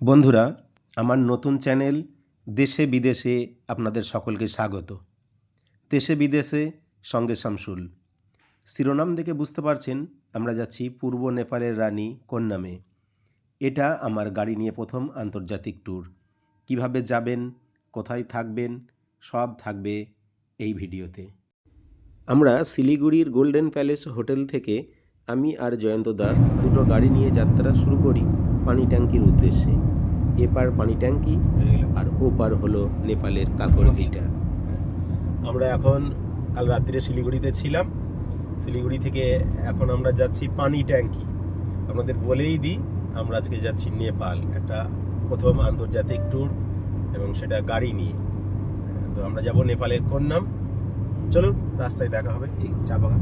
বন্ধুরা, আমার নতুন চ্যানেল দেশে বিদেশে আপনাদের সকলকে স্বাগত। দেশে বিদেশে সঙ্গে শামসুল। শিরোনাম দেখে বুঝতে পারছেন আমরা যাচ্ছি পূর্ব নেপালের রানী কোন্নামে। এটা আমার গাড়ি নিয়ে প্রথম আন্তর্জাতিক ট্যুর। কিভাবে যাবেন, কোথায় থাকবেন, সব থাকবে এই ভিডিওতে। আমরা শিলিগুড়ির গোল্ডেন প্যালেস হোটেল থেকে আমি আর জয়ন্ত দাস দুটো গাড়ি নিয়ে যাত্রা শুরু করি পানি ট্যাঙ্কির উদ্দেশ্যে। এপার পানি ট্যাঙ্কি আর ওপার হলো নেপালের কাকরভিটা। আমরা এখন কাল রাত্রে শিলিগুড়িতে ছিলাম। শিলিগুড়ি থেকে এখন আমরা যাচ্ছি পানি ট্যাঙ্কি। আপনাদের বলেই দিই, আমরা আজকে যাচ্ছি নেপাল, একটা প্রথম আন্তর্জাতিক ট্যুর, এবং সেটা গাড়ি নিয়ে। তো আমরা যাব নেপালের কোন্নাম। চলুন, রাস্তায় দেখা হবে। এই চা বাগান,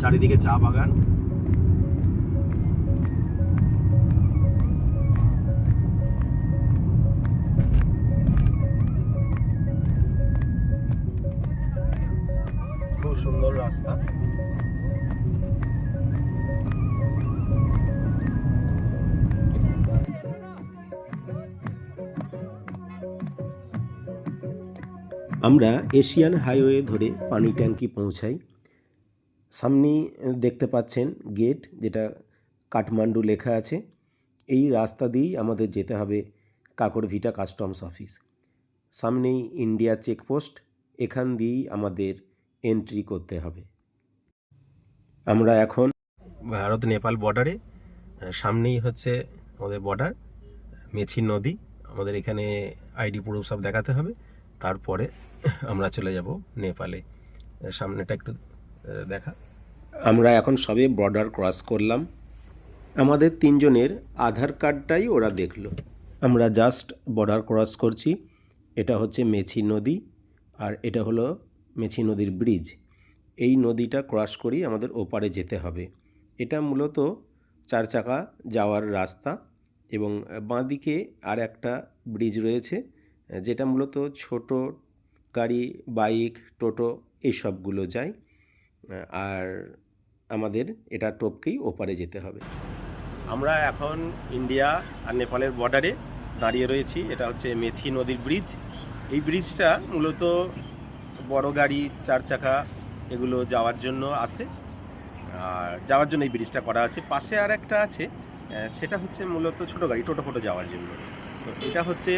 চারিদিকে চা বাগান। খুব সুন্দর রাস্তা। আমরা এশিয়ান হাইওয়ে ধরে পানি ট্যাঙ্কি পৌঁছাই। সামনেই দেখতে পাচ্ছেন গেট, যেটা কাঠমান্ডু লেখা আছে। এই রাস্তা দিয়েই আমাদের যেতে হবে কাকরভিটা কাস্টমস অফিস। সামনেই ইন্ডিয়া চেকপোস্ট, এখান দিয়েই আমাদের এন্ট্রি করতে হবে। আমরা এখন ভারত নেপাল বর্ডারে, সামনেই হচ্ছে আমাদের বর্ডার, মেছি নদী। আমাদের এখানে আইডি প্রুফ সব দেখাতে হবে, তারপরে আমরা চলে যাব নেপালে। সামনেটা একটু দেখা। আমরা এখন সবে বর্ডার ক্রস করলাম। আমাদের তিনজনের আধার কার্ডটাই ওরা দেখলো। আমরা জাস্ট বর্ডার ক্রস করছি। এটা হচ্ছে মেছি নদী, আর এটা হলো মেছি নদীর ব্রিজ। এই নদীটা ক্রস করেই আমাদের ওপারে যেতে হবে। এটা মূলত 4 চাকা যাওয়ার রাস্তা, এবং বাঁদিকে আর একটা ব্রিজ রয়েছে, যেটা মূলত ছোট গাড়ি, বাইক, টোটো এইসবগুলো যায়। আর আমাদের এটা টপকেই ওপারে যেতে হবে। আমরা এখন ইন্ডিয়া আর নেপালের বর্ডারে দাঁড়িয়ে রয়েছি। এটা হচ্ছে মেছি নদীর ব্রিজ। এই ব্রিজটা মূলত বড় গাড়ি, 4 চাকা এগুলো যাওয়ার জন্য আসে, আর যাওয়ার জন্য এই ব্রিজটা করা আছে। পাশে আর একটা আছে, সেটা হচ্ছে মূলত ছোট গাড়ি, টোটো ফোটো যাওয়ার জন্য। তো এটা হচ্ছে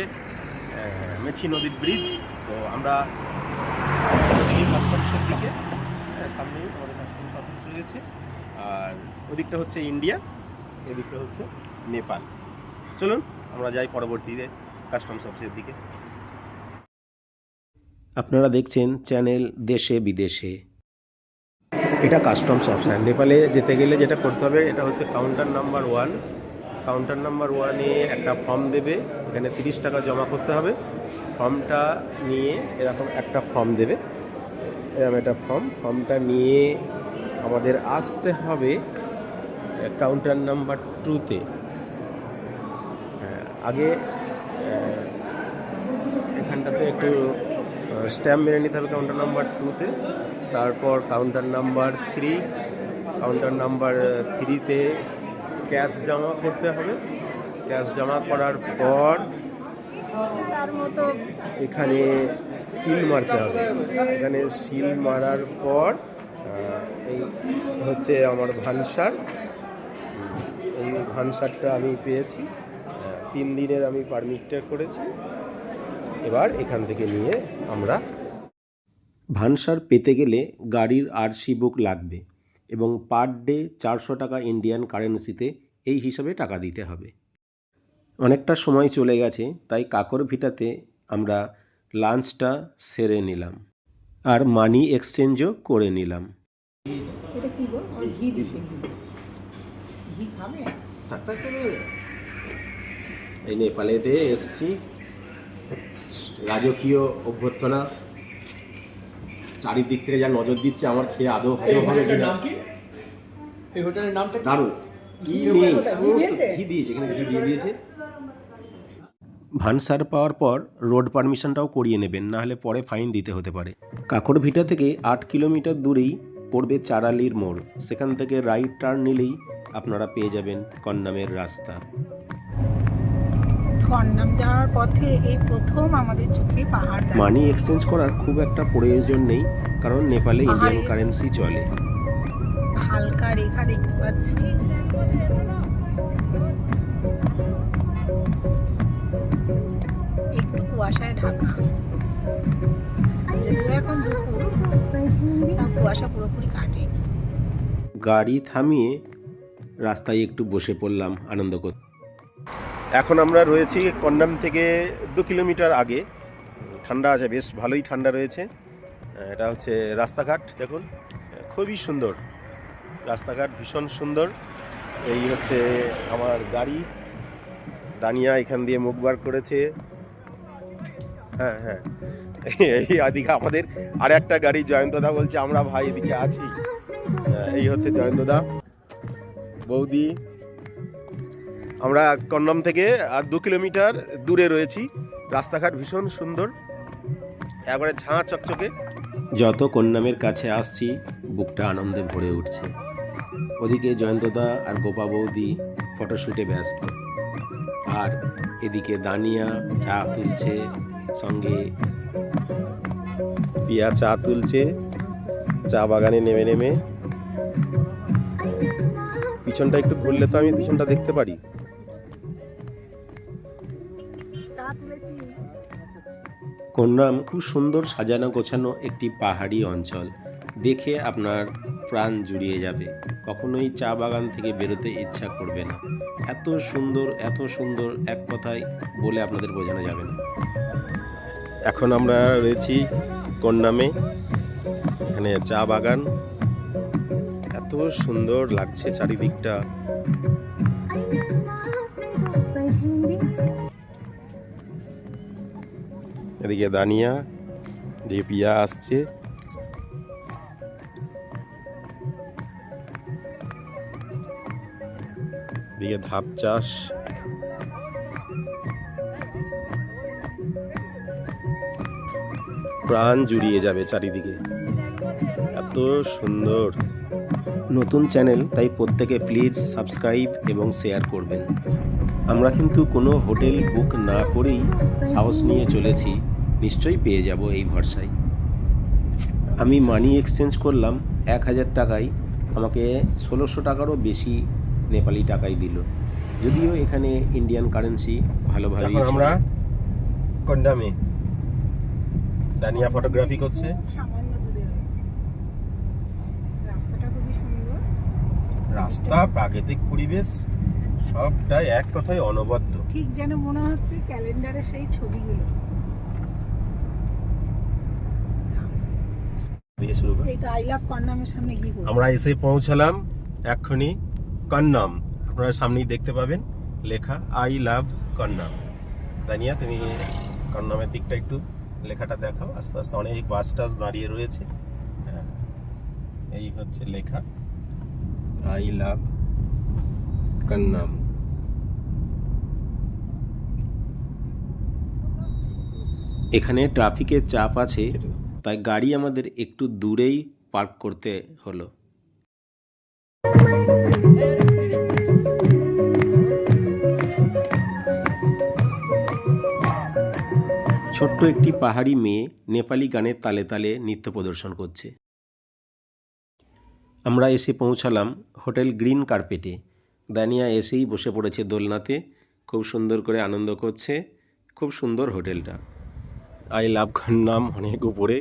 মেছি নদীর ব্রিজ। তো আমরা কাস্টমসের দিকে, সামনেই আমাদের কাস্টমস অফিস রয়েছে, আর ওদিকটা হচ্ছে ইন্ডিয়া, এদিকটা হচ্ছে নেপাল। চলুন আমরা যাই পরবর্তীতে কাস্টমস অফিসের দিকে। আপনারা দেখছেন চ্যানেল দেশে বিদেশে। এটা কাস্টমস অফিস। নেপালে যেতে গেলে যেটা করতে হবে, এটা হচ্ছে কাউন্টার নাম্বার 1। কাউন্টার নাম্বার 1-এ একটা ফর্ম দেবে, এখানে 30 টাকা জমা করতে হবে। ফর্মটা নিয়ে এরকম একটা ফর্ম দেবে, এরকম একটা ফর্মটা নিয়ে আমাদের আসতে হবে কাউন্টার নাম্বার 2-তে। আগে এখানটাতে একটু স্ট্যাম্প মেরে নিতে হবে কাউন্টার নাম্বার 2-তে। তারপর কাউন্টার নাম্বার 3, কাউন্টার নাম্বার 3-তে ক্যাশ জমা করতে হবে। ক্যাশ জমা করার পর এখানে সিল মারতে হবে। এখানে সিল মারার পর এই হচ্ছে আমার ভানসার। এই ভানসারটা আমি পেয়েছি, 3 দিনের আমি পারমিটটা করেছি। এবার এখান থেকে নিয়ে আমরা ভানসার পেতে গেলে গাড়ির আরসি বুক লাগবে, এবং পার ডে 400 টাকা ইন্ডিয়ান কারেন্সিতে এই হিসাবে টাকা দিতে হবে। অনেকটা সময় চলে গেছে, তাই কাকরভিটাতে আমরা লাঞ্চটা সেরে নিলাম আর মানি এক্সচেঞ্জও করে নিলাম। এই নেপালেতে এসছি, রাজকীয় অভ্যর্থনা। চারিদিক থেকে যা নজর দিচ্ছে, আমার খেয়ে আদৌ হবে কিনা। এই হোটেলের নামটা দারুণ, ঘি নেই, সমস্ত ঘি দিয়েছে, এখানে ঘি দিয়ে দিয়েছে। ভানসার পাওয়ার পর রোড পারমিশনটাও করিয়ে নেবেন, নাহলে পরে ফাইন দিতে হতে পারে। কাকরভিটা থেকে 8 কিলোমিটার দূরেই পড়বে চারালির মোড়, সেখান থেকে রাইট টার্ন নিলেই আপনারা পেয়ে যাবেন কন্নামের রাস্তা। কন্নাম যাওয়ার পথে এই প্রথম আমাদের চোখে পাহাড় দেখা। মানি এক্সচেঞ্জ করার খুব একটা প্রয়োজন নেই, কারণ নেপালে ইন্ডিয়ান কারেন্সি চলে। হালকা রেখা দেখতে পাচ্ছি। একটু কুয়াশায় ঢাকা, যদিও এখন দুপুর, কুয়াশা পুরোপুরি কাটে। গাড়ি থামিয়ে রাস্তায় একটু বসে পড়লাম আনন্দ করতে। এখন আমরা রয়েছি কন্নাম থেকে 2 কিলোমিটার আগে। ঠান্ডা আছে, বেশ ভালোই ঠান্ডা রয়েছে। এটা হচ্ছে রাস্তাঘাট, দেখুন খুবই সুন্দর রাস্তাঘাট, ভীষণ সুন্দর। এই হচ্ছে আমার গাড়ি, দানিয়া এখান দিয়ে মুখ বার করেছে। হ্যাঁ হ্যাঁ, এই এদিকে আমাদের আর একটা গাড়ি, জয়ন্তদা বলছে আমরা ভাই এদিকে আছি। এই হচ্ছে জয়ন্তদা, বৌদি। আমরা কন্নাম থেকে আর 2 কিলোমিটার দূরে রয়েছি। রাস্তাঘাট ভীষণ সুন্দর, একবারে ঝাঁ চকচকে। যত কন্নামের কাছে আসছি বুকটা আনন্দে ভরে উঠছে। ওদিকে জয়ন্তদা আর গোপা বৌদি ফটোশ্যুটে ব্যস্ত, আর এদিকে দানিয়া চা তুলছে, সঙ্গে পিয়া চা তুলছে চা বাগানে নেমে নেমে। পিছনটা একটু ঘুরলে তো আমি পিছনটা দেখতে পারি। কন্নাম খুব সুন্দর সাজানো গোছানো একটি পাহাড়ি অঞ্চল, দেখে আপনার প্রাণ জুড়িয়ে যাবে। কখনোই চা বাগান থেকে বেরোতে ইচ্ছা করবে না। এত সুন্দর, এত সুন্দর, এক কথায় বলে আপনাদের বোঝানো যাবে না। এখন আমরা রয়েছি কন্নামে, এখানে চা বাগান, এত সুন্দর লাগছে চারিদিকটা। এদিকে দানিয়া, দিয়ে পিয়া আসছে। এদিকে ধাপ চাষ, প্রাণ জুড়িয়ে যাবে চারিদিকে, এত সুন্দর। নতুন চ্যানেল, তাই প্রত্যেকে প্লিজ সাবস্ক্রাইব এবং শেয়ার করবেন। আমরা কিন্তু কোনো হোটেল বুক না করেই সাহস নিয়ে চলেছি, নিশ্চয়ই পেয়ে যাব এই ভরসায়। আমি মানি এক্সচেঞ্জ করলাম 1000 টাকায়, আমাকে 1600 টাকারও বেশি নেপালি টাকাই দিল, যদিও এখানে ইন্ডিয়ান কারেন্সি ভালোভাবে। আমরা কন্নামে, দানিয়া ফটোগ্রাফি করছে। সামান্য দূরে রয়েছে, রাস্তাটা খুবই সুন্দর। রাস্তা, প্রাকৃতিক পরিবেশ, সবটাই এক কথায় অনবদ্য। ঠিক যেন মনে হচ্ছে ক্যালেন্ডারের সেই ছবিগুলো। এই তো আই লাভ কন্নামের সামনে গিয়ে আমরা এসে পৌঁছালাম এক্ষুনি কন্নাম। আপনারা সামনেই দেখতে পাবেন লেখা আই লাভ কন্নাম। দানিয়া, তুমি কন্নামের দিকটা একটু লেখাটা দেখাও। আস্তে আস্তে অনেক বাস টাস দাঁড়িয়ে রয়েছে। হ্যাঁ, এই হচ্ছে লেখা আই লাভ কন্নাম। এখানে ট্রাফিকের চাপ আছে, তাই গাড়ি আমাদের একটু দূরেই পার্ক করতে হলো। ছোট্ট একটি পাহাড়ি মেয়ে নেপালি গানের তালে তালে নৃত্য প্রদর্শন করছে। আমরা এসে পৌঁছালাম হোটেল গ্রিন কার্পেটে। দানিয়া এসেই বসে পড়েছে দোলনাতে, খুব সুন্দর করে আনন্দ করছে। খুব সুন্দর হোটেলটা, আই লাভ কন্নাম, অনেক উপরে।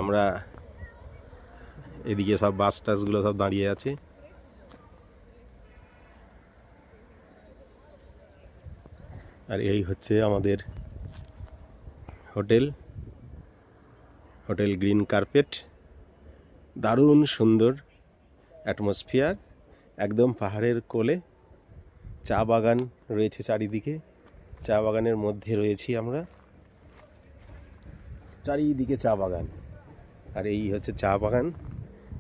আমরা এদিকে সব বাস টাসগুলো সব দাঁড়িয়ে আছে। আর এই হচ্ছে আমাদের হোটেল, হোটেল গ্রিন কার্পেট। দারুণ সুন্দর অ্যাটমসফিয়ার, একদম পাহাড়ের কোলে। চা বাগান রয়েছে চারিদিকে, চা বাগানের মধ্যে রয়েছি আমরা। চারিদিকে চা বাগান, আর এই হচ্ছে চা বাগান,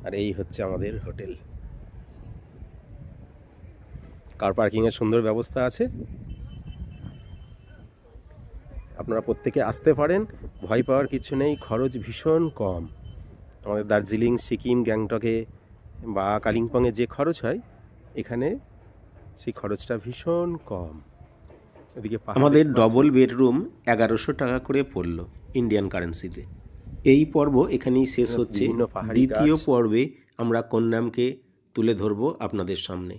আর এই হচ্ছে আমাদের হোটেল। কার পার্কিংয়ের সুন্দর ব্যবস্থা আছে, আপনারা প্রত্যেকে আসতে পারেন, ভয় পাওয়ার কিছু নেই, খরচ ভীষণ কম। আমাদের দার্জিলিং, সিকিম, গ্যাংটকে বা কালিম্পংয়ে যে খরচ হয় এখানে সেই খরচটা ভীষণ কম। এদিকে আমাদের ডবল বেডরুম 1100 টাকা করে পড়লো ইন্ডিয়ান কারেন্সিতে। এই পর্ব এখানেই শেষ হচ্ছে। দ্বিতীয় পর্বে আমরা কোন্নামকে তুলে ধরবো আপনাদের সামনে।